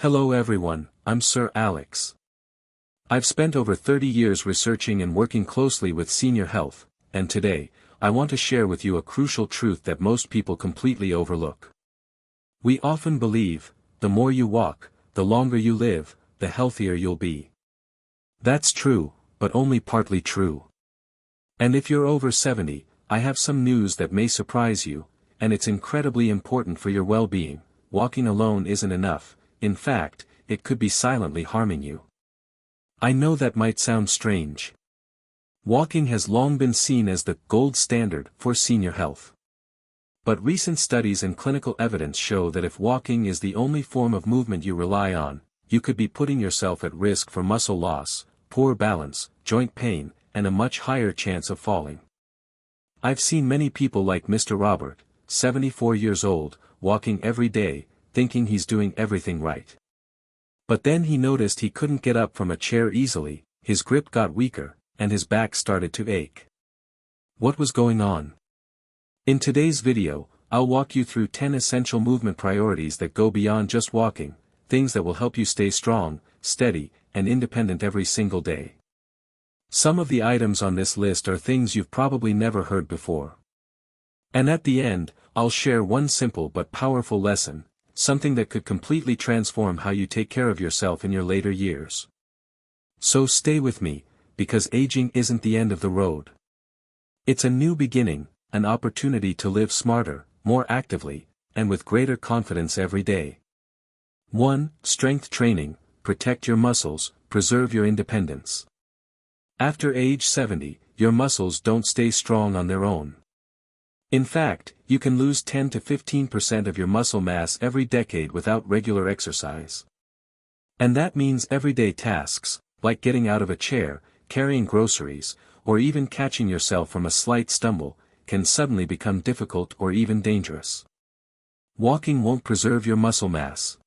Hello everyone, I'm Sir Alex. I've spent over 30 years researching and working closely with senior health, and today, I want to share with you a crucial truth that most people completely overlook. We often believe, the more you walk, the longer you live, the healthier you'll be. That's true, but only partly true. And if you're over 70, I have some news that may surprise you, and it's incredibly important for your well-being. Walking alone isn't enough. In fact, it could be silently harming you. I know that might sound strange. Walking has long been seen as the gold standard for senior health. But recent studies and clinical evidence show that if walking is the only form of movement you rely on, you could be putting yourself at risk for muscle loss, poor balance, joint pain, and a much higher chance of falling. I've seen many people like Mr. Robert, 74 years old, walking every day, thinking he's doing everything right. But then he noticed he couldn't get up from a chair easily, his grip got weaker, and his back started to ache. What was going on? In today's video, I'll walk you through 10 essential movement priorities that go beyond just walking, things that will help you stay strong, steady, and independent every single day. Some of the items on this list are things you've probably never heard before. And at the end, I'll share one simple but powerful lesson, something that could completely transform how you take care of yourself in your later years. So stay with me, because aging isn't the end of the road. It's a new beginning, an opportunity to live smarter, more actively, and with greater confidence every day. 1. Strength training. Protect your muscles, preserve your independence. After age 70, your muscles don't stay strong on their own. In fact, you can lose 10 to 15% of your muscle mass every decade without regular exercise. And that means everyday tasks, like getting out of a chair, carrying groceries, or even catching yourself from a slight stumble, can suddenly become difficult or even dangerous. Walking won't preserve your muscle mass.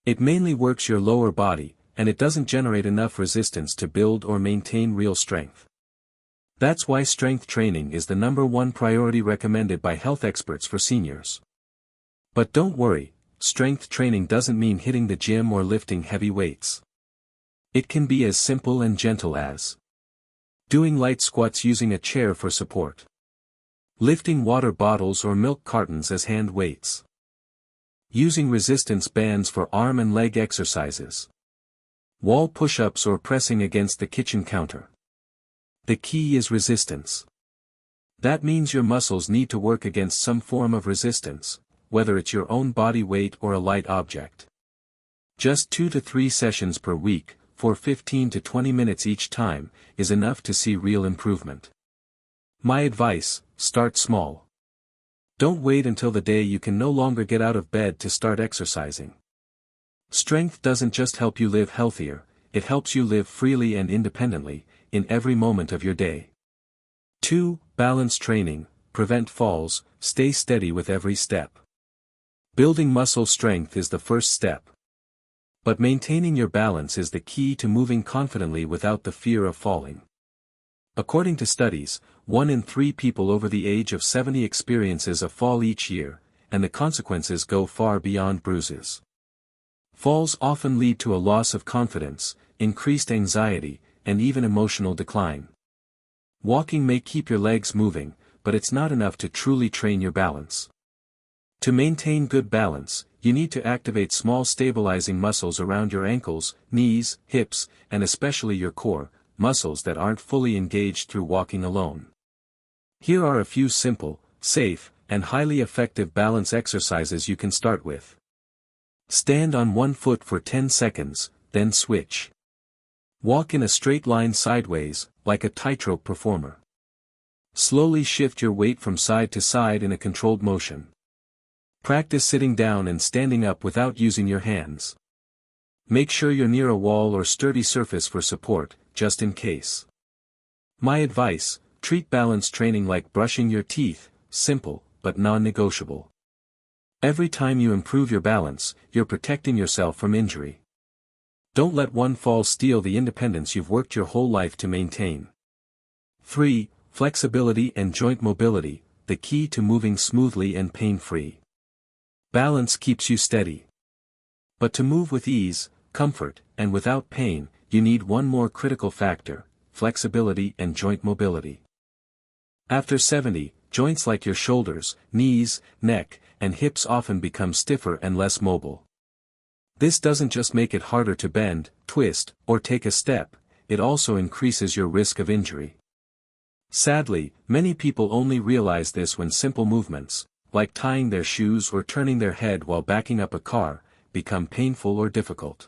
It mainly works your lower body, and it doesn't generate enough resistance to build or maintain real strength. That's why strength training is the #1 priority recommended by health experts for seniors. But don't worry, strength training doesn't mean hitting the gym or lifting heavy weights. It can be as simple and gentle as doing light squats using a chair for support, lifting water bottles or milk cartons as hand weights, using resistance bands for arm and leg exercises, wall push-ups or pressing against the kitchen counter. The key is resistance. That means your muscles need to work against some form of resistance, whether it's your own body weight or a light object. Just 2 to 3 sessions per week, for 15 to 20 minutes each time, is enough to see real improvement. My advice: start small. Don't wait until the day you can no longer get out of bed to start exercising. Strength doesn't just help you live healthier, it helps you live freely and independently, in every moment of your day. 2. Balance training. Prevent falls, stay steady with every step. Building muscle strength is the first step. But maintaining your balance is the key to moving confidently without the fear of falling. According to studies, 1 in 3 people over the age of 70 experiences a fall each year, and the consequences go far beyond bruises. Falls often lead to a loss of confidence, increased anxiety, and even emotional decline. Walking may keep your legs moving, but it's not enough to truly train your balance. To maintain good balance, you need to activate small stabilizing muscles around your ankles, knees, hips, and especially your core, muscles that aren't fully engaged through walking alone. Here are a few simple, safe, and highly effective balance exercises you can start with. Stand on one foot for 10 seconds, then switch. Walk in a straight line sideways, like a tightrope performer. Slowly shift your weight from side to side in a controlled motion. Practice sitting down and standing up without using your hands. Make sure you're near a wall or sturdy surface for support, just in case. My advice: treat balance training like brushing your teeth, simple, but non-negotiable. Every time you improve your balance, you're protecting yourself from injury. Don't let one fall steal the independence you've worked your whole life to maintain. 3. Flexibility and joint mobility, the key to moving smoothly and pain-free. Balance keeps you steady. But to move with ease, comfort, and without pain, you need one more critical factor: flexibility and joint mobility. After 70, joints like your shoulders, knees, neck, and hips often become stiffer and less mobile. This doesn't just make it harder to bend, twist, or take a step, it also increases your risk of injury. Sadly, many people only realize this when simple movements, like tying their shoes or turning their head while backing up a car, become painful or difficult.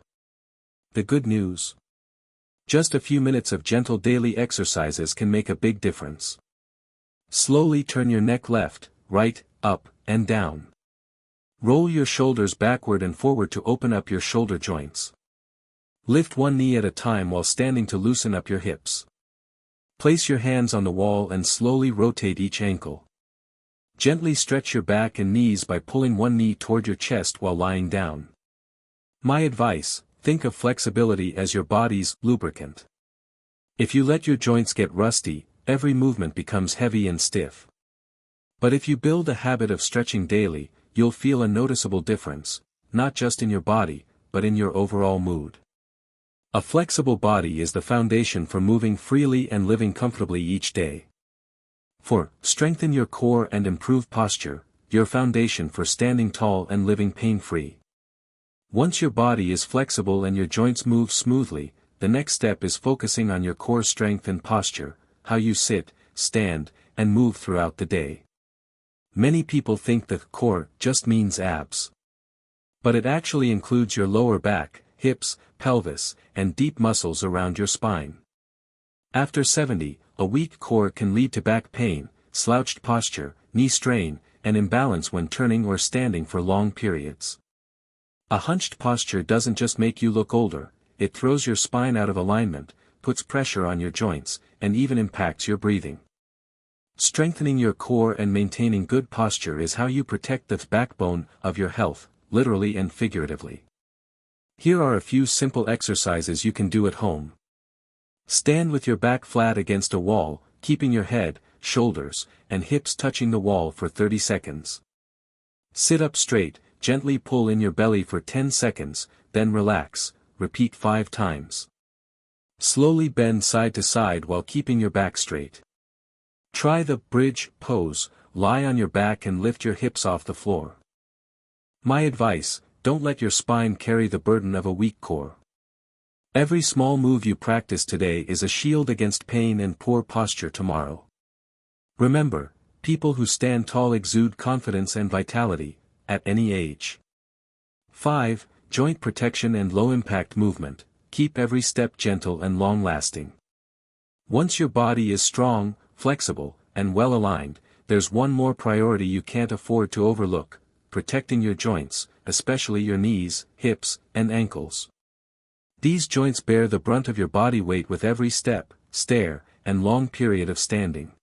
The good news? Just a few minutes of gentle daily exercises can make a big difference. Slowly turn your neck left, right, up, and down. Roll your shoulders backward and forward to open up your shoulder joints. Lift one knee at a time while standing to loosen up your hips. Place your hands on the wall and slowly rotate each ankle. Gently stretch your back and knees by pulling one knee toward your chest while lying down. My advice: think of flexibility as your body's lubricant. If you let your joints get rusty, every movement becomes heavy and stiff. But if you build a habit of stretching daily, you'll feel a noticeable difference, not just in your body, but in your overall mood. A flexible body is the foundation for moving freely and living comfortably each day. Strengthen your core and improve posture, your foundation for standing tall and living pain-free. Once your body is flexible and your joints move smoothly, the next step is focusing on your core strength and posture, how you sit, stand, and move throughout the day. Many people think that core just means abs. But it actually includes your lower back, hips, pelvis, and deep muscles around your spine. After 70, a weak core can lead to back pain, slouched posture, knee strain, and imbalance when turning or standing for long periods. A hunched posture doesn't just make you look older, it throws your spine out of alignment, puts pressure on your joints, and even impacts your breathing. Strengthening your core and maintaining good posture is how you protect the backbone of your health, literally and figuratively. Here are a few simple exercises you can do at home. Stand with your back flat against a wall, keeping your head, shoulders, and hips touching the wall for 30 seconds. Sit up straight, gently pull in your belly for 10 seconds, then relax, repeat 5 times. Slowly bend side to side while keeping your back straight. Try the bridge pose, lie on your back and lift your hips off the floor. My advice: don't let your spine carry the burden of a weak core. Every small move you practice today is a shield against pain and poor posture tomorrow. Remember, people who stand tall exude confidence and vitality, at any age. 5. Joint protection and low-impact movement. Keep every step gentle and long-lasting. Once your body is strong, flexible, and well-aligned, there's one more priority you can't afford to overlook: protecting your joints, especially your knees, hips, and ankles. These joints bear the brunt of your body weight with every step, stair, and long period of standing.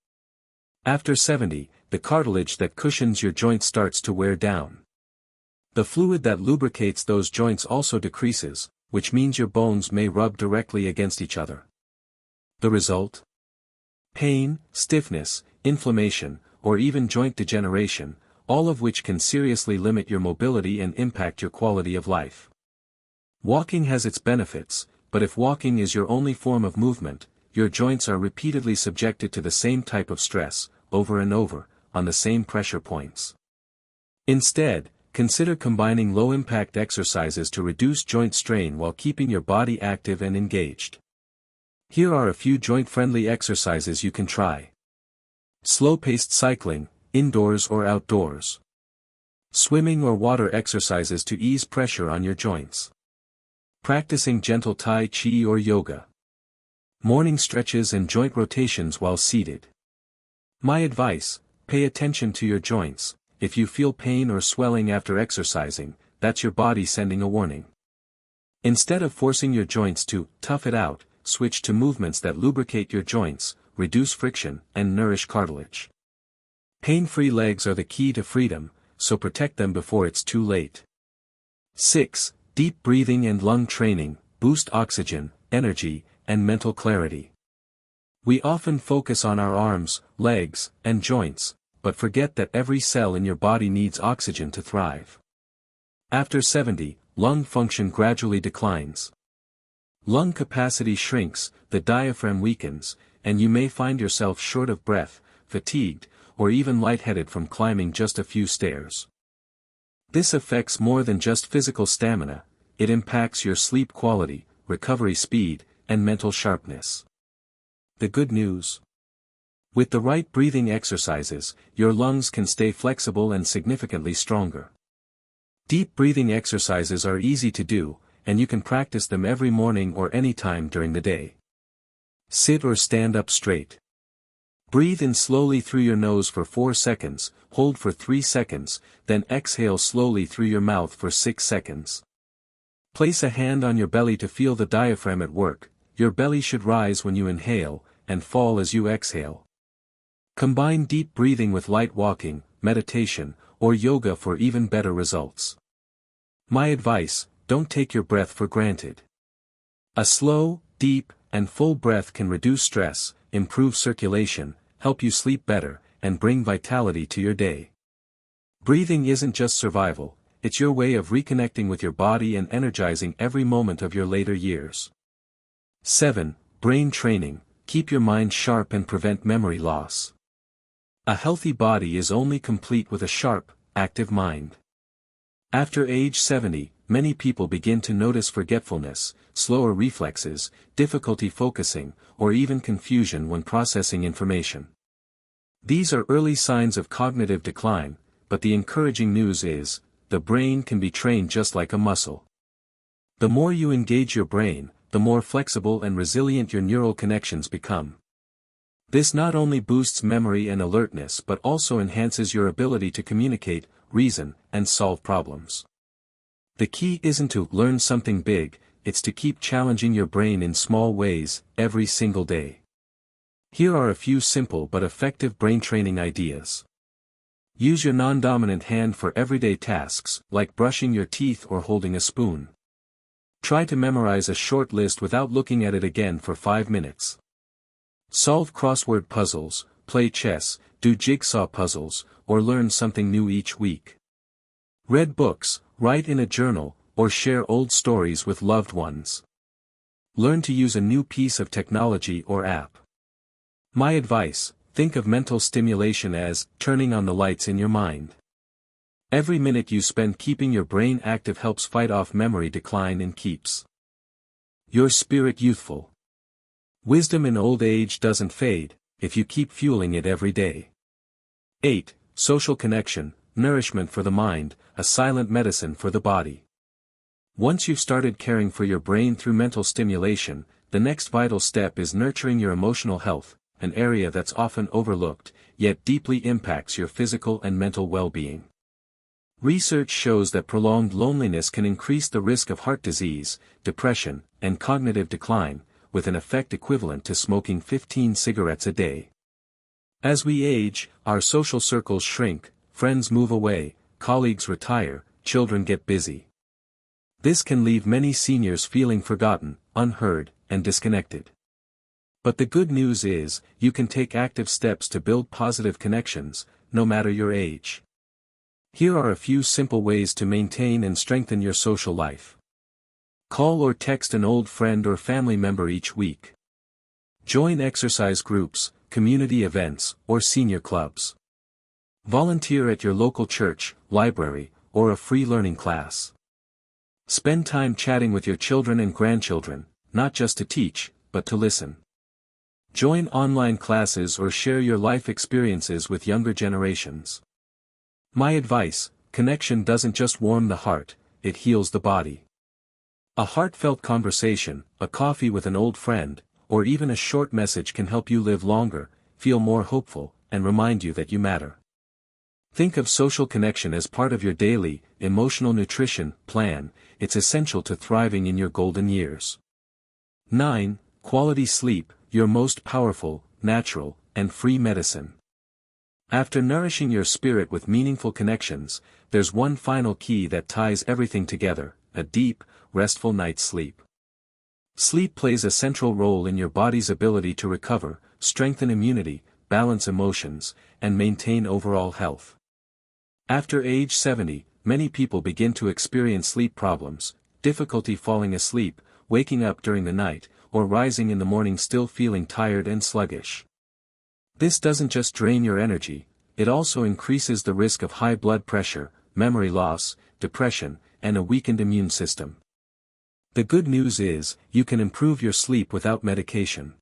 After 70, the cartilage that cushions your joints starts to wear down. The fluid that lubricates those joints also decreases, which means your bones may rub directly against each other. The result? Pain, stiffness, inflammation, or even joint degeneration, all of which can seriously limit your mobility and impact your quality of life. Walking has its benefits, but if walking is your only form of movement, your joints are repeatedly subjected to the same type of stress, over and over, on the same pressure points. Instead, consider combining low-impact exercises to reduce joint strain while keeping your body active and engaged. Here are a few joint-friendly exercises you can try. Slow-paced cycling, indoors or outdoors. Swimming or water exercises to ease pressure on your joints. Practicing gentle Tai Chi or yoga. Morning stretches and joint rotations while seated. My advice: pay attention to your joints. If you feel pain or swelling after exercising, that's your body sending a warning. Instead of forcing your joints to tough it out, switch to movements that lubricate your joints, reduce friction, and nourish cartilage. Pain-free legs are the key to freedom, so protect them before it's too late. 6. Deep breathing and lung training, boost oxygen, energy, and mental clarity. We often focus on our arms, legs, and joints, but forget that every cell in your body needs oxygen to thrive. After 70, lung function gradually declines. Lung capacity shrinks, the diaphragm weakens, and you may find yourself short of breath, fatigued, or even lightheaded from climbing just a few stairs. This affects more than just physical stamina, it impacts your sleep quality, recovery speed, and mental sharpness. The good news? With the right breathing exercises, your lungs can stay flexible and significantly stronger. Deep breathing exercises are easy to do, and you can practice them every morning or any time during the day. Sit or stand up straight. Breathe in slowly through your nose for 4 seconds, hold for 3 seconds, then exhale slowly through your mouth for 6 seconds. Place a hand on your belly to feel the diaphragm at work. Your belly should rise when you inhale, and fall as you exhale. Combine deep breathing with light walking, meditation, or yoga for even better results. My advice: don't take your breath for granted. A slow, deep, and full breath can reduce stress, improve circulation, help you sleep better, and bring vitality to your day. Breathing isn't just survival, it's your way of reconnecting with your body and energizing every moment of your later years. 7. Brain training: keep your mind sharp and prevent memory loss. A healthy body is only complete with a sharp, active mind. After age 70, many people begin to notice forgetfulness, slower reflexes, difficulty focusing, or even confusion when processing information. These are early signs of cognitive decline, but the encouraging news is, the brain can be trained just like a muscle. The more you engage your brain, the more flexible and resilient your neural connections become. This not only boosts memory and alertness but also enhances your ability to communicate, reason, and solve problems. The key isn't to learn something big, it's to keep challenging your brain in small ways, every single day. Here are a few simple but effective brain training ideas. Use your non-dominant hand for everyday tasks, like brushing your teeth or holding a spoon. Try to memorize a short list without looking at it again for 5 minutes. Solve crossword puzzles, play chess, do jigsaw puzzles, or learn something new each week. Read books, write in a journal, or share old stories with loved ones. Learn to use a new piece of technology or app. My advice: think of mental stimulation as turning on the lights in your mind. Every minute you spend keeping your brain active helps fight off memory decline and keeps your spirit youthful. Wisdom in old age doesn't fade, if you keep fueling it every day. 8. Social connection: nourishment for the mind, a silent medicine for the body. Once you've started caring for your brain through mental stimulation, the next vital step is nurturing your emotional health, an area that's often overlooked, yet deeply impacts your physical and mental well-being. Research shows that prolonged loneliness can increase the risk of heart disease, depression, and cognitive decline, with an effect equivalent to smoking 15 cigarettes a day. As we age, our social circles shrink, friends move away, colleagues retire, children get busy. This can leave many seniors feeling forgotten, unheard, and disconnected. But the good news is, you can take active steps to build positive connections, no matter your age. Here are a few simple ways to maintain and strengthen your social life. Call or text an old friend or family member each week. Join exercise groups, community events, or senior clubs. Volunteer at your local church, library, or a free learning class. Spend time chatting with your children and grandchildren, not just to teach, but to listen. Join online classes or share your life experiences with younger generations. My advice: connection doesn't just warm the heart, it heals the body. A heartfelt conversation, a coffee with an old friend, or even a short message can help you live longer, feel more hopeful, and remind you that you matter. Think of social connection as part of your daily, emotional nutrition plan. It's essential to thriving in your golden years. 9. Quality sleep, your most powerful, natural, and free medicine. After nourishing your spirit with meaningful connections, there's one final key that ties everything together: a deep, restful night's sleep. Sleep plays a central role in your body's ability to recover, strengthen immunity, balance emotions, and maintain overall health. After age 70, many people begin to experience sleep problems, difficulty falling asleep, waking up during the night, or rising in the morning still feeling tired and sluggish. This doesn't just drain your energy, it also increases the risk of high blood pressure, memory loss, depression, and a weakened immune system. The good news is, you can improve your sleep without medication.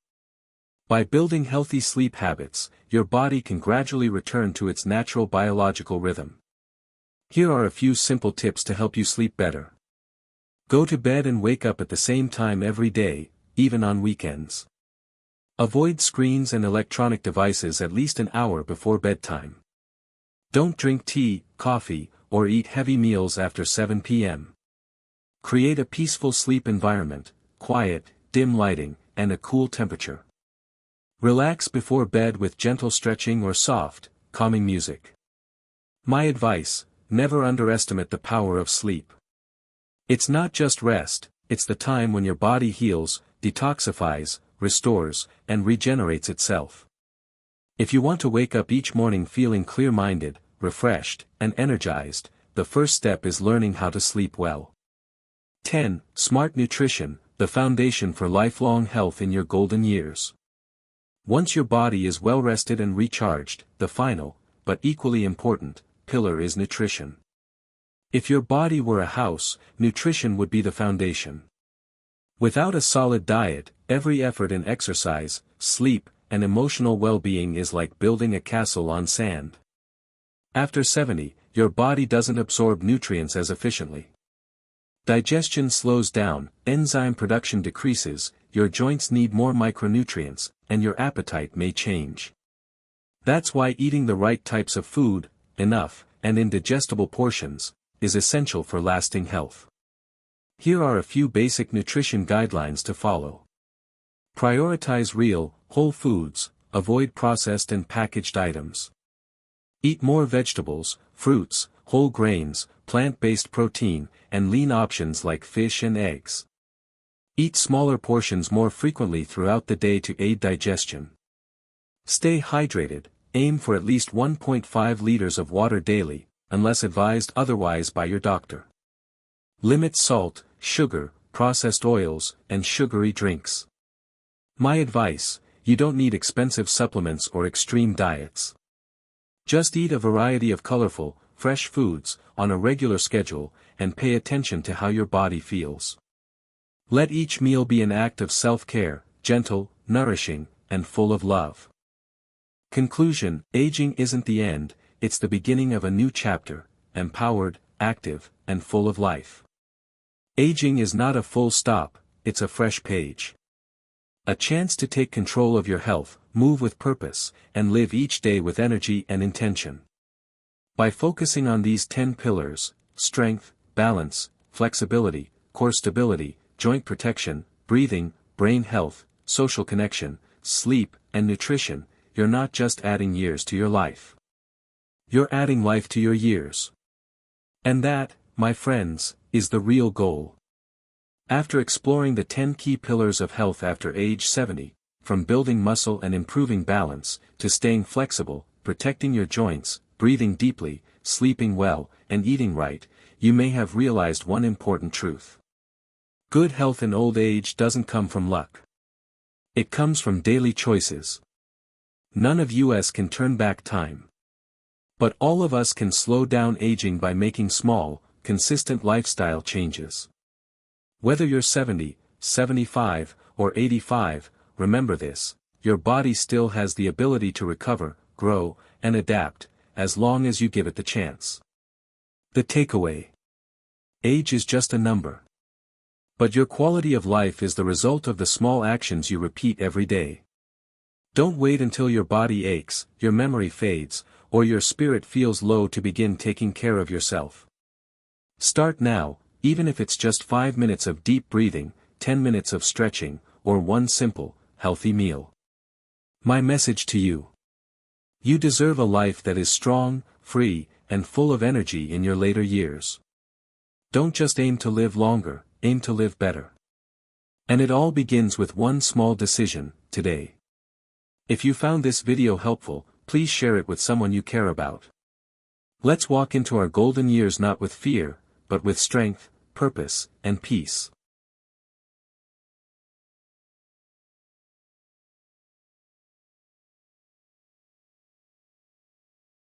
By building healthy sleep habits, your body can gradually return to its natural biological rhythm. Here are a few simple tips to help you sleep better. Go to bed and wake up at the same time every day, even on weekends. Avoid screens and electronic devices at least an hour before bedtime. Don't drink tea, coffee, or eat heavy meals after 7 p.m. Create a peaceful sleep environment, quiet, dim lighting, and a cool temperature. Relax before bed with gentle stretching or soft, calming music. My advice: never underestimate the power of sleep. It's not just rest, it's the time when your body heals, detoxifies, restores, and regenerates itself. If you want to wake up each morning feeling clear-minded, refreshed, and energized, the first step is learning how to sleep well. 10. Smart nutrition, the foundation for lifelong health in your golden years. Once your body is well rested and recharged, the final, but equally important, pillar is nutrition. If your body were a house, nutrition would be the foundation. Without a solid diet, every effort in exercise, sleep, and emotional well-being is like building a castle on sand. After 70, your body doesn't absorb nutrients as efficiently. Digestion slows down, enzyme production decreases, your joints need more micronutrients, and your appetite may change. That's why eating the right types of food, enough, and in digestible portions, is essential for lasting health. Here are a few basic nutrition guidelines to follow. Prioritize real, whole foods, avoid processed and packaged items. Eat more vegetables, fruits, whole grains, plant-based protein, and lean options like fish and eggs. Eat smaller portions more frequently throughout the day to aid digestion. Stay hydrated, aim for at least 1.5 liters of water daily, unless advised otherwise by your doctor. Limit salt, sugar, processed oils, and sugary drinks. My advice: you don't need expensive supplements or extreme diets. Just eat a variety of colorful, fresh foods, on a regular schedule, and pay attention to how your body feels. Let each meal be an act of self-care, gentle, nourishing, and full of love. Conclusion: aging isn't the end, it's the beginning of a new chapter, empowered, active, and full of life. Aging is not a full stop, it's a fresh page. A chance to take control of your health, move with purpose, and live each day with energy and intention. By focusing on these 10 pillars: strength, balance, flexibility, core stability, joint protection, breathing, brain health, social connection, sleep, and nutrition, you're not just adding years to your life. You're adding life to your years. And that, my friends, is the real goal. After exploring the 10 key pillars of health after age 70, from building muscle and improving balance, to staying flexible, protecting your joints, breathing deeply, sleeping well, and eating right, you may have realized one important truth. Good health in old age doesn't come from luck. It comes from daily choices. None of us can turn back time. But all of us can slow down aging by making small, consistent lifestyle changes. Whether you're 70, 75, or 85, remember this: your body still has the ability to recover, grow, and adapt, as long as you give it the chance. The takeaway: age is just a number. But your quality of life is the result of the small actions you repeat every day. Don't wait until your body aches, your memory fades, or your spirit feels low to begin taking care of yourself. Start now, even if it's just 5 minutes of deep breathing, 10 minutes of stretching, or one simple, healthy meal. My message to you: you deserve a life that is strong, free, and full of energy in your later years. Don't just aim to live longer, aim to live better. And it all begins with one small decision, today. If you found this video helpful, please share it with someone you care about. Let's walk into our golden years not with fear, but with strength, purpose, and peace.